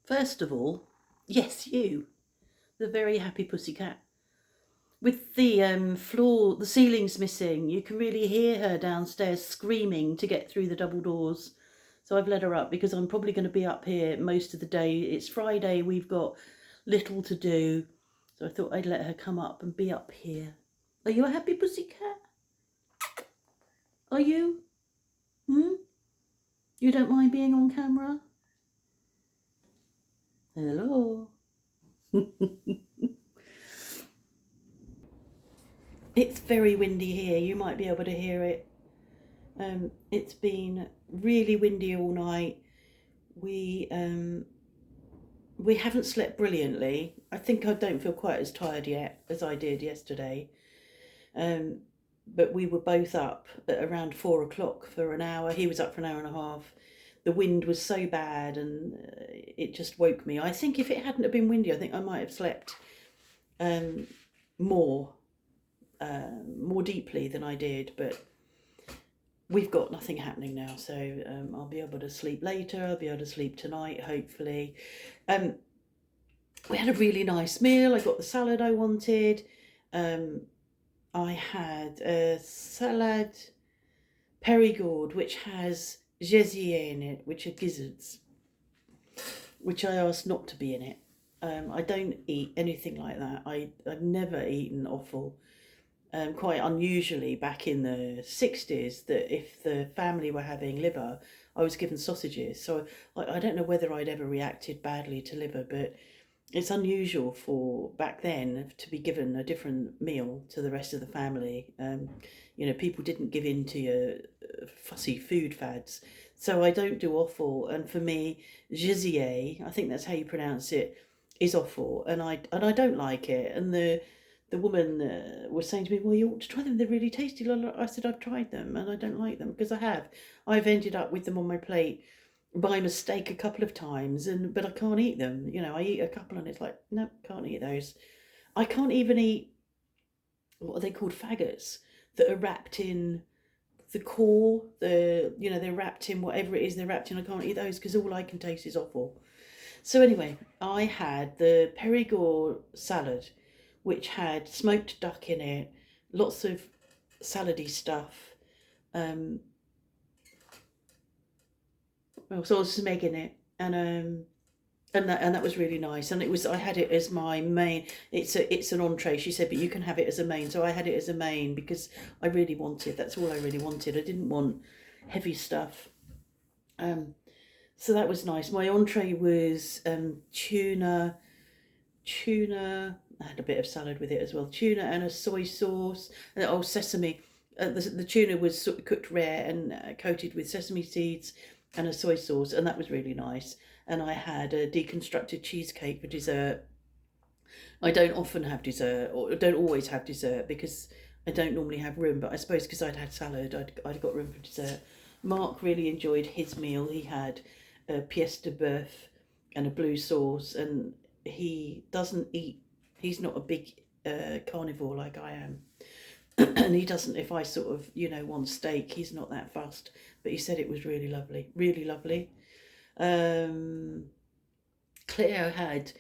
First of all, yes, you, the very happy pussycat. With the floor, the ceiling's missing. You can really hear her downstairs screaming to get through the double doors. So I've let her up because I'm probably going to be up here most of the day. It's Friday, we've got little to do. So I thought I'd let her come up and be up here. Are you a happy pussycat? Are you? You don't mind being on camera? Hello. It's very windy here. You might be able to hear it. It's been really windy all night. We we haven't slept brilliantly. I think I don't feel quite as tired yet as I did yesterday. Um, but we were both up at around 4 o'clock for an hour. He was up for an hour and a half. The wind was so bad, and it just woke me. I think if it hadn't have been windy, I think I might have slept um, more more deeply than I did. But we've got nothing happening now, so I'll be able to sleep later. I'll be able to sleep tonight, hopefully. Um, we had a really nice meal. I got the salad I wanted. Um, I had a salad Perigord, which has gésier in it, which are gizzards, which I asked not to be in it. I don't eat anything like that. I've never eaten offal. Quite unusually, back in the 60s, that if the family were having liver, I was given sausages. So I don't know whether I'd ever reacted badly to liver, but it's unusual for back then to be given a different meal to the rest of the family. People didn't give in to your fussy food fads. So I don't do offal, and for me, gizier, I think that's how you pronounce it, is offal, and I don't like it. And the woman was saying to me, "Well, you ought to try them. They're really tasty." I said, "I've tried them, and I don't like them," because I have. I've ended up with them on my plate by mistake a couple of times, but I can't eat them. I eat a couple and it's like, no, can't eat those. I can't even eat, what are they called, faggots, that are wrapped in the core. They're wrapped in whatever it is they're wrapped in. I can't eat those because all I can taste is offal. So anyway, I had the Perigord salad, which had smoked duck in it, lots of salady stuff. Um, so some egg in it, and that was really nice. And I had it as my main. It's an entree, she said, but you can have it as a main. So I had it as a main because that's all I really wanted. I didn't want heavy stuff. So that was nice. My entree was tuna. I had a bit of salad with it as well. Tuna and a soy sauce. Sesame. The tuna was cooked rare and coated with sesame seeds and a soy sauce, and that was really nice. And I had a deconstructed cheesecake for dessert. I don't often have dessert, or don't always have dessert, because I don't normally have room. But I suppose because I'd had salad, I'd got room for dessert. Mark really enjoyed his meal. He had a pièce de boeuf and a blue sauce, and he doesn't eat. He's not a big carnivore like I am. And he doesn't, if I sort of, want steak, he's not that fussed. But he said it was really lovely, really lovely. Um, Cleo had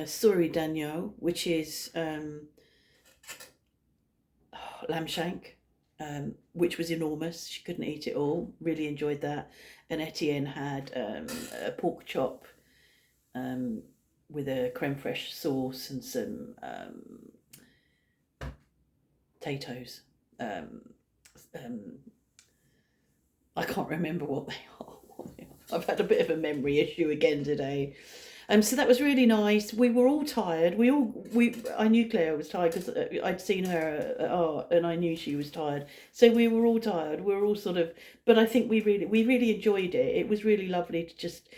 souris d'agneau, which is lamb shank, which was enormous. She couldn't eat it all. Really enjoyed that. And Etienne had a pork chop with a creme fraiche sauce and some potatoes. I can't remember what they are. I've had a bit of a memory issue again today. So that was really nice. We were all tired. I knew Claire was tired because I'd seen her at art, and I knew she was tired. So we were all tired. We were all sort of, but I think we really enjoyed it. It was really lovely to just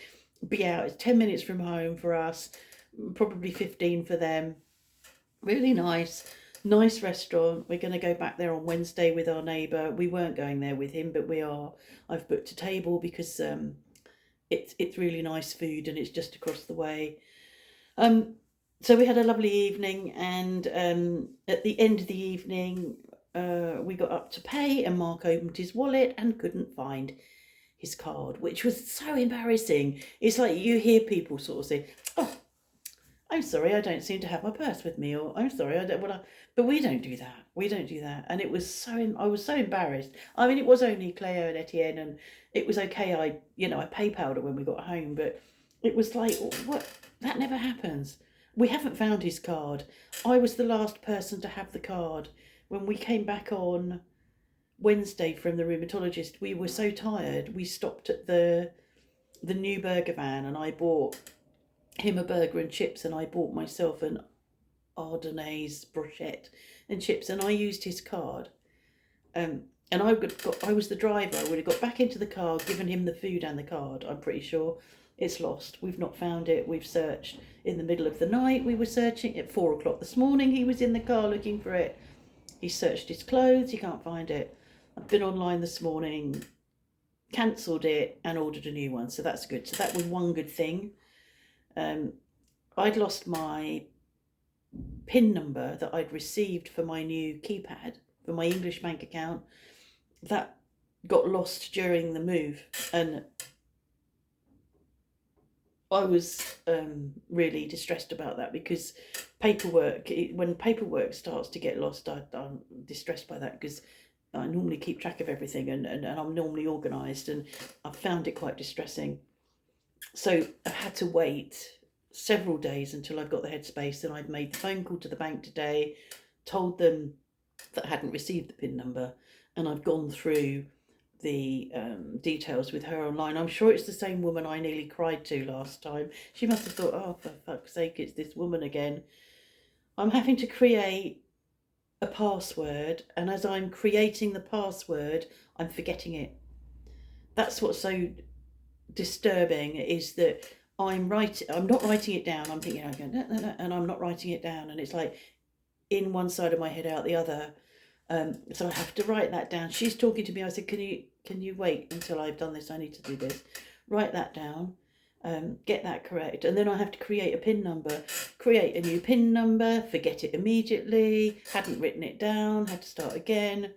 be out. It's 10 minutes from home for us, probably 15 for them. Really nice restaurant. We're going to go back there on Wednesday with our neighbour. We weren't going there with him, but we are. I've booked a table because it's really nice food, and it's just across the way. Um, so we had a lovely evening, and at the end of the evening, we got up to pay, and Mark opened his wallet and couldn't find his card, which was so embarrassing. It's like you hear people sort of say, "Oh, I'm sorry, I don't seem to have my purse with me," or "I'm sorry, I don't want to," but we don't do that. We don't do that. And it was so, I was so embarrassed. I mean, it was only Cleo and Etienne, and it was okay. I PayPal'd her when we got home, but it was like, what? That never happens. We haven't found his card. I was the last person to have the card. When we came back on Wednesday from the rheumatologist, we were so tired, we stopped at the new burger van, and I bought him a burger and chips, and I bought myself an Ardennaise brochette and chips, and I used his card. And I was the driver. I would have got back into the car, given him the food and the card. I'm pretty sure it's lost. We've not found it. We've searched in the middle of the night. We were searching at 4 o'clock this morning. He was in the car looking for it. He searched his clothes. He can't find it. I've been online this morning, cancelled it, and ordered a new one. So that's good. So that was one good thing. I'd lost my PIN number that I'd received for my new keypad for my English bank account. That got lost during the move, and I was really distressed about that, because when paperwork starts to get lost, I'm distressed by that, because I normally keep track of everything, and I'm normally organised, and I've found it quite distressing. So I've had to wait several days until I've got the headspace, and I've made the phone call to the bank today, told them that I hadn't received the PIN number, and I've gone through the details with her online. I'm sure it's the same woman I nearly cried to last time. She must have thought, oh, for fuck's sake, it's this woman again. I'm having to create a password, and as I'm creating the password, I'm forgetting it. That's what's so disturbing, is that I'm not writing it down. I'm thinking, I'm going, no, no, no, and I'm not writing it down, and it's like in one side of my head, out the other. So I have to write that down. She's talking to me. I said, can you wait until I've done this? I need to do this. Write that down. Get that correct. And then I have to create a PIN number. Create a new PIN number. Forget it immediately. Hadn't written it down. Had to start again.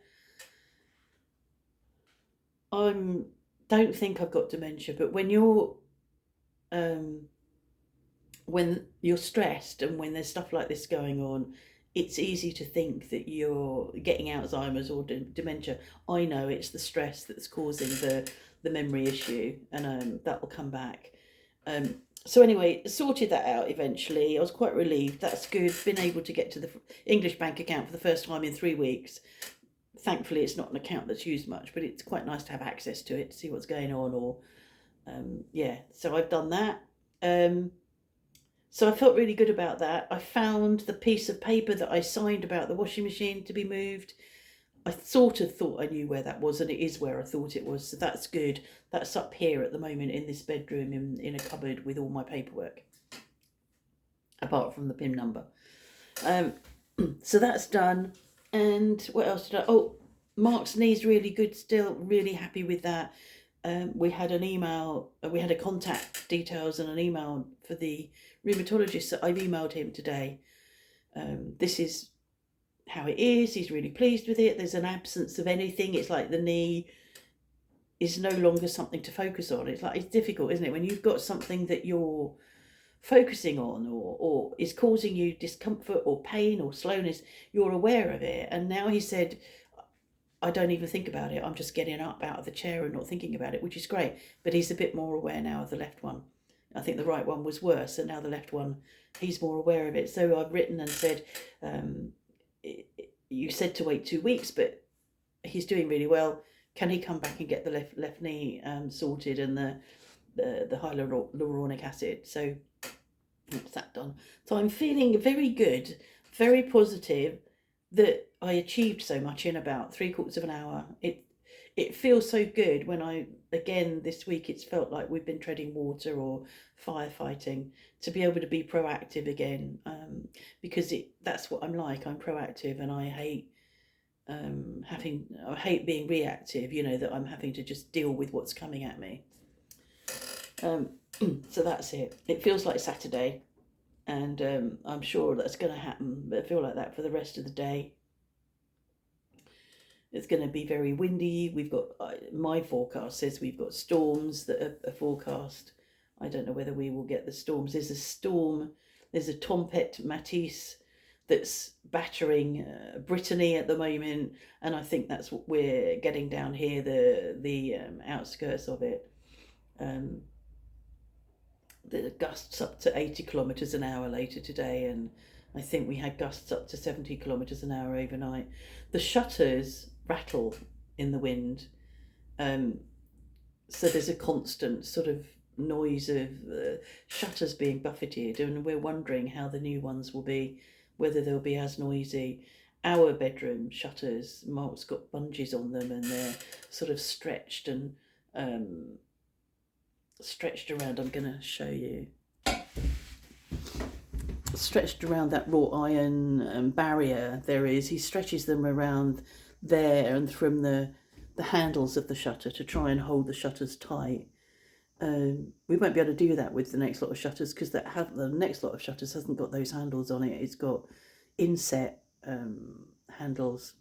Don't think I've got dementia, but when you're stressed, and when there's stuff like this going on, it's easy to think that you're getting Alzheimer's or dementia. I know it's the stress that's causing the memory issue, and that will come back. So anyway, sorted that out eventually. I was quite relieved. That's good. Been able to get to the English bank account for the first time in 3 weeks. Thankfully, it's not an account that's used much, but it's quite nice to have access to it to see what's going on. Or so I've done that. So I felt really good about that. I found the piece of paper that I signed about the washing machine to be moved. I sort of thought I knew where that was, and it is where I thought it was. So that's good. That's up here at the moment in this bedroom, in a cupboard with all my paperwork, apart from the PIN number. So that's done. And what else did Mark's knee's really good still. Really happy with that. We had an email, we had a contact details and an email for the rheumatologist that I've emailed him today. This is how it is. He's really pleased with it. There's an absence of anything. It's like the knee is no longer something to focus on. It's like, it's difficult, isn't it? When you've got something that you're focusing on, or is causing you discomfort or pain or slowness, you're aware of it. And now he said, I don't even think about it. I'm just getting up out of the chair and not thinking about it, which is great. But he's a bit more aware now of the left one. I think the right one was worse, and now the left one, he's more aware of it. So I've written and said, you said to wait 2 weeks, but he's doing really well. Can he come back and get the left knee sorted, and the hyaluronic acid? So that's that done. So I'm feeling very good, very positive that I achieved so much in about 3/4 of an hour. It feels so good when again this week, it's felt like we've been treading water or firefighting, to be able to be proactive again, because that's what I'm like. I'm proactive, and I hate being reactive, that I'm having to just deal with what's coming at me. So that's it. It feels like Saturday, and I'm sure that's going to happen, but I feel like that for the rest of the day. It's going to be very windy. We've got, my forecast says we've got storms that are forecast. I don't know whether we will get the storms. There's a storm, there's a Tempête Matisse that's battering Brittany at the moment, and I think that's what we're getting down here, the outskirts of it. The gusts up to 80 kilometres an hour later today, and I think we had gusts up to 70 kilometres an hour overnight. The shutters rattle in the wind, so there's a constant sort of noise of shutters being buffeted, and we're wondering how the new ones will be, whether they'll be as noisy. Our bedroom shutters, Mark's got bungees on them, and they're sort of stretched and stretched around. I'm going to show you. Stretched around that wrought iron barrier there is. He stretches them around there and from the handles of the shutter to try and hold the shutters tight. We won't be able to do that with the next lot of shutters, because the next lot of shutters hasn't got those handles on it. It's got inset handles.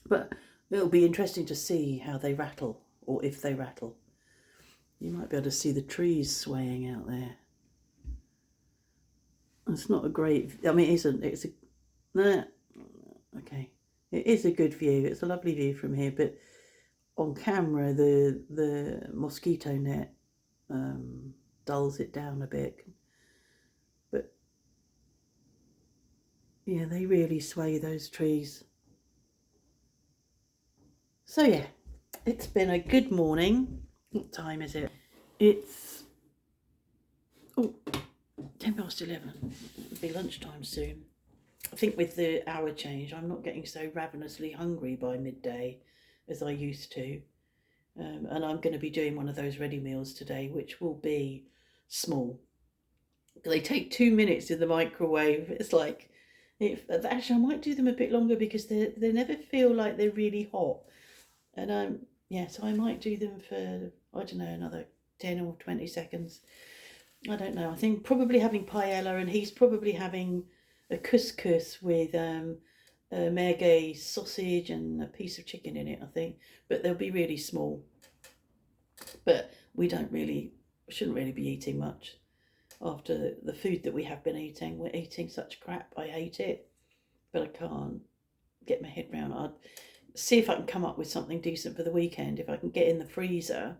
But it'll be interesting to see how they rattle, or if they rattle. You might be able to see the trees swaying out there. It's not a great, I mean, okay. It is a good view. It's a lovely view from here, but on camera, the mosquito net dulls it down a bit. But yeah, they really sway, those trees. So yeah, it's been a good morning. What time is it? It's 11. It'll be lunchtime soon. I think with the hour change, I'm not getting so ravenously hungry by midday as I used to. And I'm going to be doing one of those ready meals today, which will be small. They take 2 minutes in the microwave. It's like, actually, I might do them a bit longer, because they never feel like they're really hot. And so I might do them for, I don't know, another 10 or 20 seconds. I don't know. I think probably having paella, and he's probably having a couscous with merguez sausage and a piece of chicken in it, I think. But they'll be really small. But we shouldn't really be eating much after the food that we have been eating. We're eating such crap. I hate it, but I can't get my head round. I'd see if I can come up with something decent for the weekend. If I can get in the freezer,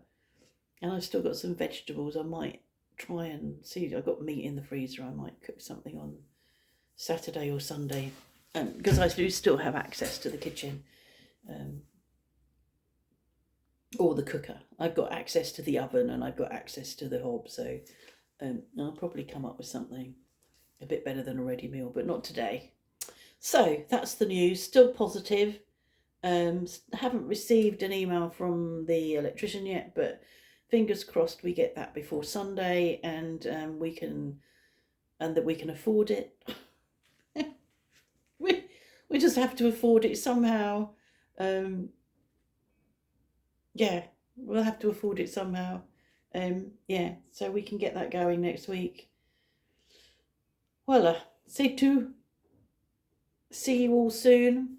and I've still got some vegetables, I might try and see. I've got meat in the freezer. I might cook something on Saturday or Sunday, because I do still have access to the kitchen, or the cooker. I've got access to the oven, and I've got access to the hob, so I'll probably come up with something a bit better than a ready meal, but not today. So that's the news. Still positive. Haven't received an email from the electrician yet, but fingers crossed we get that before Sunday, and that we can afford it. we just have to afford it somehow. Yeah, we'll have to afford it somehow. So we can get that going next week. Voilà, c'est tout. See you all soon.